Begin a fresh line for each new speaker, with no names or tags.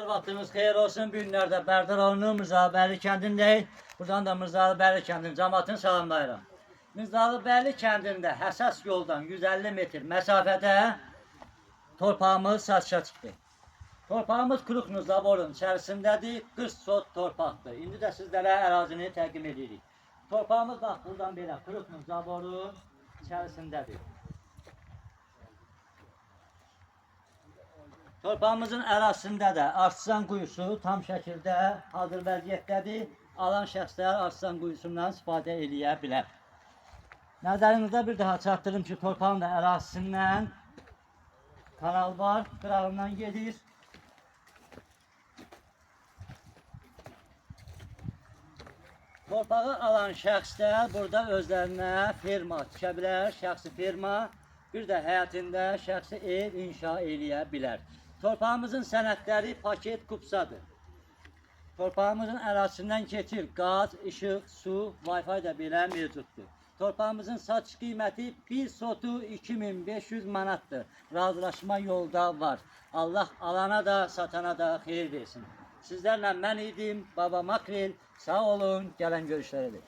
Arkadaşlar vaktiniz hayır olsun. Bugünlerde Berdaroğlu Mırzalıbəyli kəndindəyik. Buradan da Mırzalıbəyli kəndinin cəmaatını salamlayıram. Mırzalıbəyli kəndində həssas yoldan 150 metr məsafədə torpağımız satışa çıxdı. Torpağımız Krupnu zaborun içərisindədir. 40 sot torpaqdır. İndi də sizlərə ərazini təqdim edirik. Torpağımız bax buradan belə Krupnu zaborun içərisindədir. Torpağımızın ərazisində də artisan quyusu tam şəkildə hazır vəziyyətdədir. Alan şəxslər artisan quyusundan istifadə edə bilər. Nəzərinizdə bir daha çatdırım ki, torpağın da ərazisindən kanal var, qırağından gedir. Torpağı alan şəxslər burada özlərinə firma tikə bilər, şəxsi firma, bir də həyətində şəxsi ev inşa edə bilər. Torpağımızın sənədləri paket kupsadır. Torpağımızın ərazisindən keçir qaz, işıq, su, Wi-Fi də belə mövcuddur. Torpağımızın satış qiyməti 1 sotu 2500 manatdır. Razılaşma yolda var. Allah alana da satana da xeyir versin. Sizlərlə mən idim, Baba Makrel. Sağ olun, gələn görüşlərə.